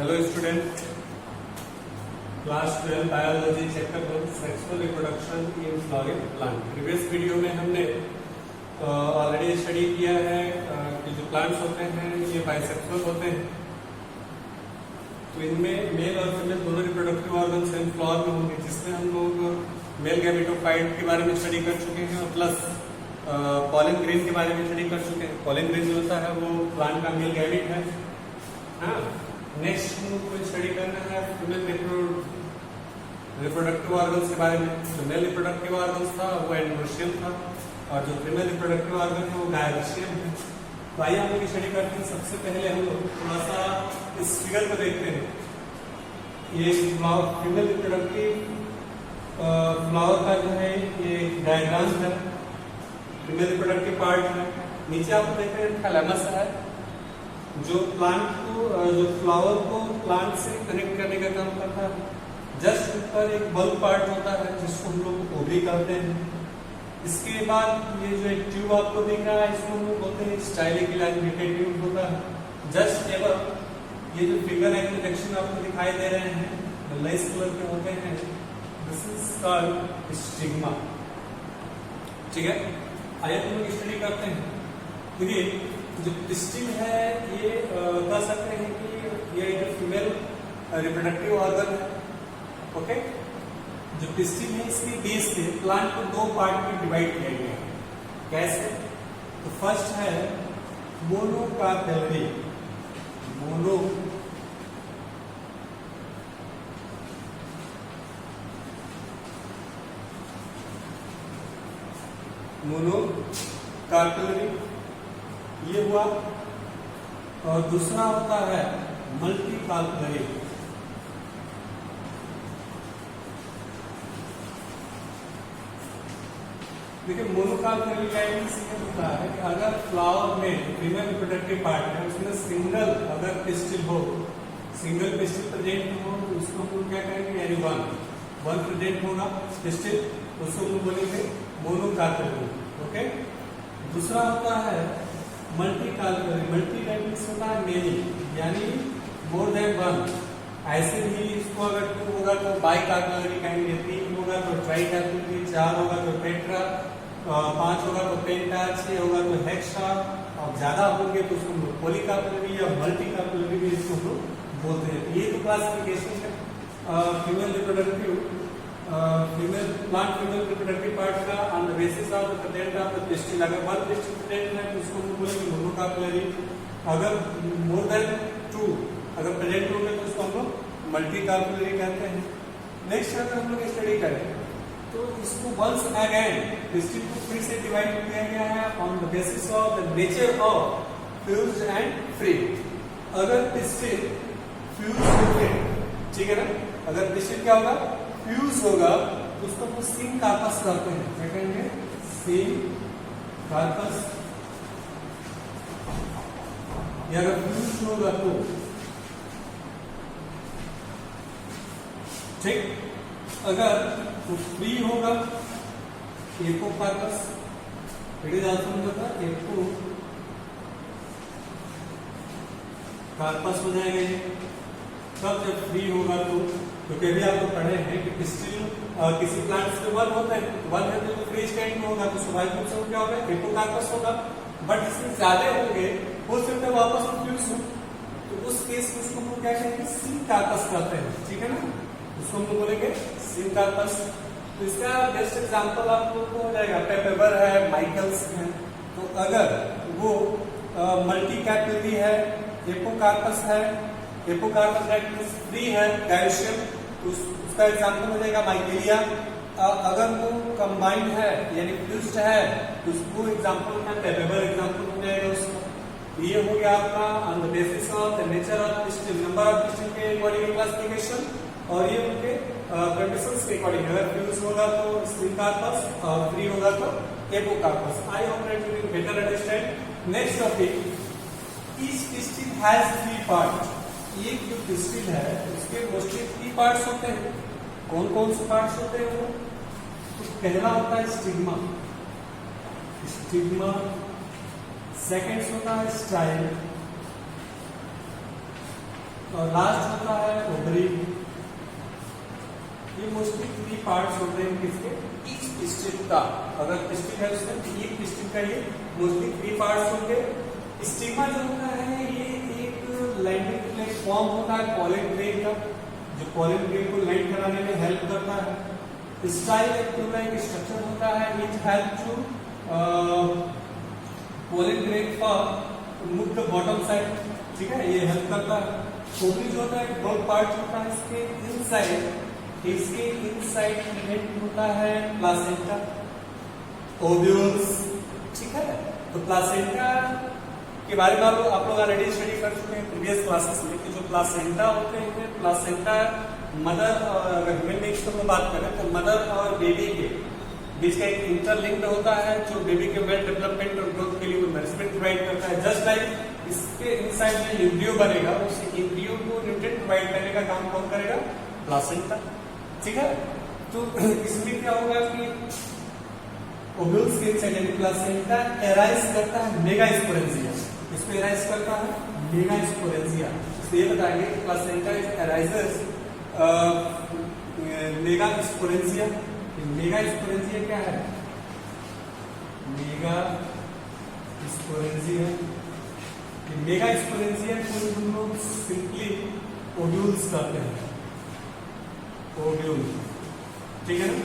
Hello student, class 12 biology chapter 1 sexual reproduction in flowering plant. Previous video में हमने already study किया है कि जो प्लांट्स होते हैं ये बाइसेक्सुअल होते हैं, तो इनमें मेल और फीमेल दोनों रिप्रोडक्टिव ऑर्गन्स इन फ्लावर में होंगे, जिसमें हम लोग मेल गैमेटोफाइट के बारे में स्टडी कर चुके हैं और प्लस पॉलन ग्रेन के बारे में स्टडी कर चुके हैं। पॉलन ग्रेन जो होता है वो प्लांट का मेल गैमेट है। हाँ, नेक्स्ट हमको स्टडी करना है फीमेल रिप्रोडक्टिव ऑर्गन्स के बारे में। जो मेल रिप्रोडक्टिव ऑर्गन्स था वो एंडोमेट्रियम था और जो फीमेल रिप्रोडक्टिव ऑर्गन है वो गायरेशियम है। तो आइए हम लोग स्टडी करते हैं। सबसे पहले हम लोग थोड़ा सा इस फिगर को देखते हैं। ये फीमेल रिप्रोडक्टिव फ्लावर का जो है ये डायग्राम है, फीमेल रिप्रोडक्टिव पार्ट है। नीचे आप देख रहे हैं थैलेमस है, जो प्लांट को जो फ्लावर को प्लांट से कनेक्ट करने का काम करता है। जस्ट ऊपर एक बल्ब पार्ट होता है जिसको हम लोग ओवरी कहते हैं। इसके बाद ये जो एक ट्यूब आपको दिख रहा है इसको हम लोग बोलते हैं स्टाइलिक इलास्टिकेटेड ट्यूब होता है। जस्ट एवर ये जो फिगर है प्रोजेक्शन आपको दिखाई दे रहे हैं लाइट कलर के होते हैं, दिस इज कॉल्ड स्टिग्मा। ठीक है, आइए हम लोग स्टडी करते हैं। देखिए जो पिस्टिल है ये कह सकते हैं कि ये एक फीमेल रिप्रोडक्टिव ऑर्गन है। ओके, जो पिस्टिल है इसकी बेस से प्लांट को दो पार्ट में डिवाइड किया गया है। कैसे? तो फर्स्ट है मोनोकार्पेलरी। मोनोकार्पेलरी ये हुआ, और दूसरा होता है मल्टी कार्पेलरी। देखिए मोनोकार्पेलरी का होता है कि अगर फ्लावर में फीमेल रिप्रोडक्टिव पार्ट है उसमें सिंगल अगर पिस्टिल हो, सिंगल पिस्टिल प्रेजेंट हो तो उसको हम क्या कहेंगे, यानी वन प्रेजेंट होगा पिस्टिल, उसको हम बोलेंगे मोनोकार्पेलरी। ओके, दूसरा होता है मल्टी कार्पेलरी। मल्टी टाइप्स होता है मेनी, यानी मोर देन वन। ऐसे ही इसको अगर 2 होगा तो बाई कार्पेलरी कहेंगे, 3 होगा तो ट्राई कार्पेलरी, 4 होगा तो टेट्रा, 5 होगा तो पेंटा, 6 होगा तो हेक्सा, और ज्यादा होंगे तो उसको हम पॉली कार्पेलरी या मल्टी कार्पेलरी भी इसको हम लोग बोलते हैं। ये तो क्लासिफिकेशन है female reproductive plant female reproductive part का on the basis of the present of the pistil. अगर वन पिस्टिल प्रेजेंट है तो उसको हम बोलेंगे मोनोकार्पेलरी। अगर मोर देन 2 अगर प्रेजेंट होंगे तो उसको हम लोग मल्टी कार्पेलरी कहते हैं। नेक्स्ट अगर हम लोग स्टडी करें तो इसको वंस अगेन पिस्टिल को फिर से डिवाइड किया गया है on the basis of the nature of fused and free. अगर पिस्टिल फ्यूज होंगे, ठीक है ना, अगर पिस्टिल क्या होगा, फ्यूज होगा तो उसको हम सिंग कार्पस कहते हैं। क्या कहेंगे, सिंग कार्पस। या अगर फ्यूज होगा तो ठीक, अगर तो फ्री होगा एपोकार्पस। इट इज आल्सो होता है एपो कार्पस हो जाएगा ये। तब जब फ्री होगा तो क्योंकि अभी आप लोग पढ़े हैं कि पिस्टिल किसी प्लांट्स में वन होता है, वन है तो फ्री स्टेट में होगा तो स्वाभाविक रूप से क्या होगा, एपोकार्पस होगा। बट इसमें ज्यादा होंगे, हो सकता है वापस में फ्यूज हो, तो उस केस में उसको हम क्या कहेंगे, सिंग कार्पस कहते हैं। ठीक है ना, उसको हम बोलेंगे सिंग कार्पस। तो इसका बेस्ट एग्जांपल आप लोग को हो जाएगा, पेपर है, माइकल्स है। तो अगर वो मल्टी कैपिलरी है, एपोकार्पस है, एपोकार्पस दैट फ्री है, गायरेशियम, तो उसका एग्जांपल हो जाएगा माइकेलिया। अगर वो कंबाइंड है यानी फ्यूज्ड है तो उसको एग्जांपल का पेपर एग्जांपल हो जाएगा उसका। ये हो गया आपका on the basis of the nature of pistil, number of pistil के अकॉर्डिंग क्लासिफिकेशन, और ये उनके कंडीशंस के अकॉर्डिंग। अगर फ्यूज होगा तो सिंग कार्पस और फ्री होगा तो apocarpous. I hope that you will better understand. Next topic, each pistil has 3 part. एक जो पिस्टिल है उसके मोस्टली 3 पार्ट्स होते हैं। कौन कौन से पार्ट्स होते हैं वो? तो पहला होता है स्टिग्मा। सेकंड होता है स्टाइल, और लास्ट होता है ओवरी। ये मोस्टली 3 पार्ट्स होते हैं किसके, ईच पिस्टिल का। अगर पिस्टिल है उसमें ईच पिस्टिल का ये मोस्टली 3 पार्ट्स होंगे। स्टिग्मा जो होता है ये एक लैंडिंग प्लेटफॉर्म होता है पॉलन ग्रेन का, जो पॉलन ग्रेन को लैंड कराने में हेल्प करता है। स्टाइल एक पूरा एक स्ट्रक्चर होता है which help to pollen grain for move the bottom side, ठीक है, ये हेल्प करता है। ओवरी जो होता है 2 पार्ट होता है, इसके इनसाइड प्रेजेंट होता है प्लासेंटा, ओव्यूल्स, ठीक है। तो प्लासेंटा के बारे में आप लोग ऑलरेडी स्टडी कर चुके हैं प्रीवियस क्लासेस में कि जो प्लासेंटा होते हैं, प्लासेंटा मदर और ह्यूमन बींग्स की बात करें तो मदर और बेबी के बीच का एक इंटरलिंक्ड होता है जो बेबी के वेल डेवलपमेंट और ग्रोथ के लिए नरिशमेंट प्रोवाइड करता है। जस्ट लाइक इसके इनसाइड में एम्ब्रियो बनेगा, उस एम्ब्रियो को न्यूट्रिएंट प्रोवाइड करने का काम कौन करेगा, प्लासेंटा, ठीक है। तो इसमें क्या होगा कि ओव्यूल्स के इनसाइड यानी प्लासेंटा एराइज करता है मेगास्पोरेंजिया, इसको एराइज करता है मेगास्पोरेंजिया। तो ये बताएंगे कि प्लासेंटा एराइजेस मेगास्पोरेंजिया। मेगास्पोरेंजिया क्या है, मेगास्पोरेंजिया, मेगास्पोरेंजिया को हम लोग सिंपली ओव्यूल्स कहते हैं, ओव्यूल, ठीक है ना।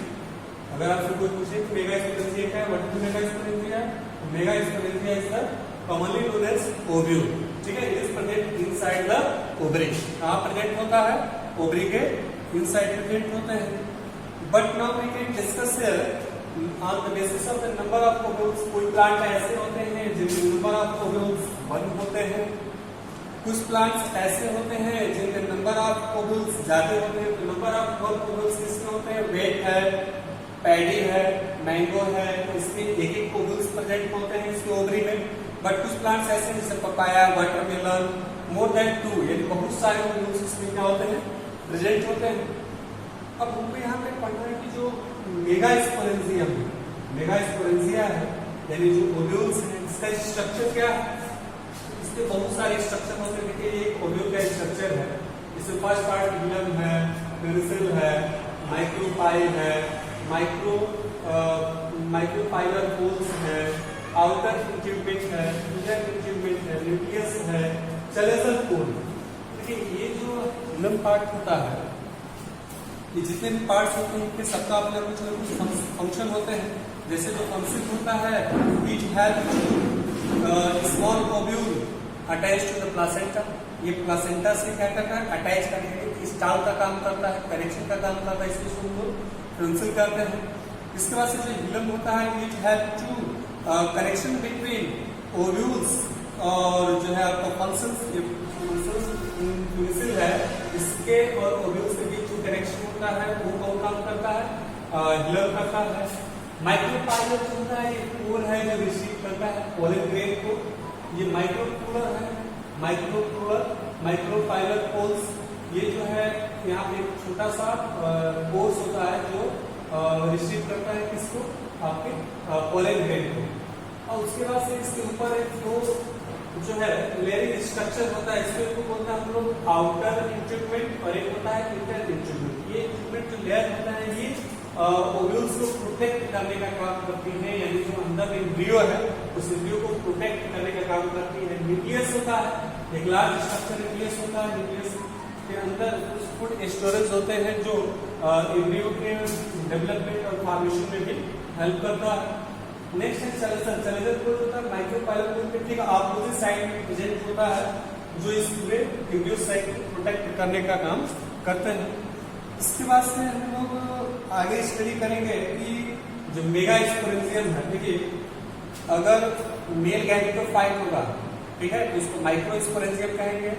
अगर आपसे कोई पूछे कि मेगास्पोरेंजिया क्या है, what is megasporangia, megasporangia is the commonly known as ovule, ठीक है। It is present inside the ovary. कहां प्रेजेंट होता है, ओवरी के इनसाइड प्रेजेंट होते हैं। But now we can discuss here on the basis of the number of ovules. कोई plant ऐसे होते हैं जिनके नंबर ऑफ ओव्यूल्स 1 होते हैं, कुछ प्लांट्स ऐसे होते हैं जिनके नंबर ऑफ ओव्यूल्स ज्यादा होते हैं। तो नंबर ऑफ ओव्यूल्स किसके होते हैं, वेट है, पैडी है, मैंगो है, इसमें एक ओव्यूल्स प्रेजेंट होते हैं इसके ओवरी में। बट कुछ प्लांट्स ऐसे हैं जैसे पपाया, वाटरमेलन, मोर देन 2 यानी बहुत सारे ओव्यूल्स इसमें क्या होते हैं, प्रेजेंट होते हैं। अब हमको यहाँ पे पढ़ना है कि जो मेगास्पोरेंजियम है, मेगास्पोरेंजिया है यानी जो ओव्यूल्स है, इसका स्ट्रक्चर क्या है, इसके बहुत सारे स्ट्रक्चर होते हैं। देखिए एक ओव्यूल का स्ट्रक्चर है, इसमें फर्स्ट पार्ट हिलम है, पेरिसेल है, माइक्रोपाइल है, माइक्रोपाइलर पोल्स है, आउटर इंट्यूबमेंट है, इंटर इंट्यूबमेंट है, न्यूक्लियस है, चलेजल पोल। देखिए ये जो हिलम पार्ट होता है, ये जितने भी पार्ट्स होते हैं इनके सबका अपना कुछ न कुछ फंक्शन होते हैं। जैसे जो फंक्शन होता है which help small ovule attach to the placenta, ये प्लासेंटा से क्या करता है, अटैच करने के स्टाल का काम करता है, कनेक्शन का काम करता है, इसको हम लोग प्रिंसिल करते हैं। इसके बाद से जो हिलम होता है which help to connection between ovules और जो है आपका फंक्शन प्रिंसिल है, इसके और ओव्यूल्स के बीच जो कनेक्शन होता है वो कौन काम करता है, हिलम करता है। माइक्रोपाइलर जो होता है ये पोल है जो रिसीव करता है पॉलन ग्रेन को, ये माइक्रोपोलर है, माइक्रोपाइलर पोल्स, ये जो है यहाँ पे एक छोटा सा पोर्स होता है जो रिसीव करता है किसको, आपके पॉलन ग्रेन को। और उसके बाद से इसके ऊपर एक दो जो है लेयरिंग स्ट्रक्चर होता है, इसको बोलते हैं हम लोग आउटर इंट्यूबमेंट और एक होता है इंटर इंट्यूबमेंट। ये इंट्यूबमेंट जो लेयर होता है ये ओव्यूल्स को प्रोटेक्ट करने का काम करती है, यानी जो अंदर एम्ब्रियो है उस एम्ब्रियो को प्रोटेक्ट करने का काम करती है। न्यूक्लियस होता है, एक लार्ज स्ट्रक्चर न्यूक्लियस होता है, न्यूक्लियस के अंदर फूड स्टोरेज होते हैं जो एम्ब्रियो के डेवलपमेंट और फॉर्मेशन में भी हेल्प करता है। नेक्स्ट है चलेजल। चलेजल पोल होता है माइक्रोपाइलर पोल के ठीक अपोजिट साइड में प्रेजेंट होता है, जो इस पूरे एम्ब्रियो साइड को प्रोटेक्ट करने का काम करते हैं। इसके बाद से हम लोग आगे स्टडी करेंगे कि जो मेगास्पोरेंजियम है, देखिए अगर मेल गैमेटोफाइट होगा, ठीक है, तो इसको माइक्रोस्पोरेंजियम कहेंगे,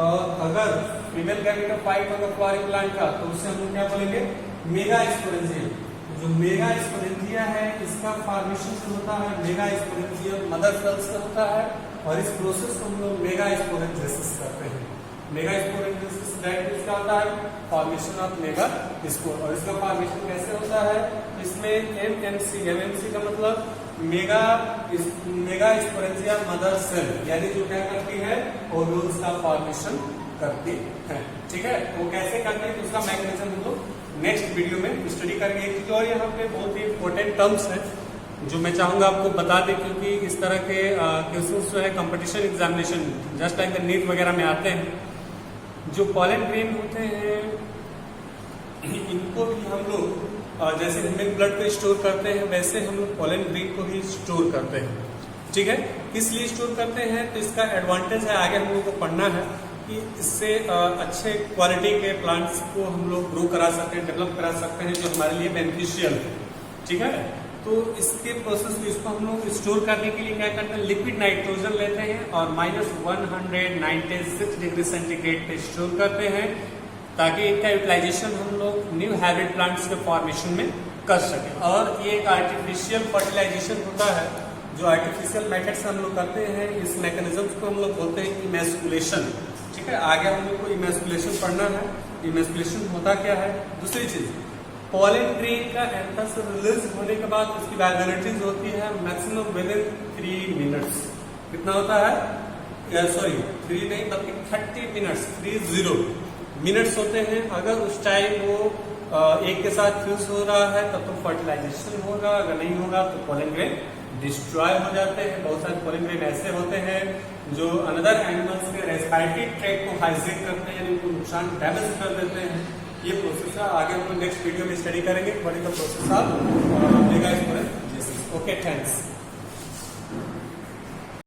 और अगर फीमेल गैमेटोफाइट होगा फ्लावरिंग प्लांट का तो उसे हम लोग क्या बोलेंगे, मेगास्पोरेंजियम। जो मेगास्पोरेंजिया है इसका फॉर्मेशन जो होता है मेगास्पोरेंजियम मदर सेल्स से होता है, और इस प्रोसेस को हम लोग मेगास्पोरेंजियोसिस करते हैं। मेगास्पोरेंजियोसिस दैट इसका होता है फॉर्मेशन ऑफ मेगास्पोर, और इसका फॉर्मेशन कैसे होता है, इसमें एमएमसी का मतलब मेगास्पोरेंजिया मदर सेल, यानी जो क्या करती है ओव्यूल्स का फॉर्मेशन करती है। ठीक है, तो कैसे करते हैं उसका मैकेनिज्म हम लोग नेक्स्ट वीडियो में स्टडी करेंगे। एक चीज और यहाँ पे बहुत ही इंपॉर्टेंट टर्म्स है जो मैं चाहूंगा आपको बता दें, क्योंकि इस तरह के क्वेश्चंस जो है competition examination just like the NEET वगैरह में आते हैं। जो पॉलन ग्रेन होते हैं इनको भी हम लोग जैसे ह्यूमन ब्लड को स्टोर करते हैं वैसे हम लोग पॉलन ग्रेन को भी स्टोर करते हैं। ठीक है, किस लिए स्टोर करते हैं तो इसका एडवांटेज है, आगे हम लोग को पढ़ना है कि इससे अच्छे क्वालिटी के प्लांट्स को हम लोग ग्रो करा सकते हैं, डेवलप करा सकते हैं, जो हमारे लिए बेनिफिशियल है। ठीक है, तो इसके प्रोसेस में इसको हम लोग स्टोर करने के लिए क्या करते हैं, लिक्विड नाइट्रोजन लेते हैं और -196 डिग्री सेंटीग्रेड पे स्टोर करते हैं ताकि इनका यूटिलाइजेशन हम लोग न्यू हाइब्रिड प्लांट्स के फॉर्मेशन में कर सकें। और ये एक आर्टिफिशियल फर्टिलाइजेशन होता है जो आर्टिफिशियल मेथड से हम लोग करते हैं। इस मैकेनिज्म को हम लोग बोलते हैं इमैस्कुलेशन। ठीक है, आगे हम लोग को इमैस्कुलेशन पढ़ना है। इमैस्कुलेशन होता क्या है। दूसरी चीज, पॉलन ग्रेन का एंथस रिलीज होने के बाद उसकी वाइबिलिटीज होती है मैक्सिमम विद इन 3 मिनट्स। कितना होता है, सॉरी 3 नहीं बल्कि 30 मिनट्स, 30 मिनट्स होते हैं। अगर उस टाइम वो एक के साथ फ्यूज हो रहा है तब तो फर्टिलाइजेशन होगा, अगर नहीं होगा तो पॉलन ग्रेन डिस्ट्रॉय हो जाते हैं। बहुत सारे पॉलन ग्रेन ऐसे होते हैं जो अनदर एनिमल्स के रेस्पिरेटरी ट्रैक्ट को हाइजेक करते हैं, इनको नुकसान डैमेज कर देते हैं। ये प्रोसेस है, आगे हम लोग नेक्स्ट वीडियो में स्टडी करेंगे। What is the process of okay, thanks.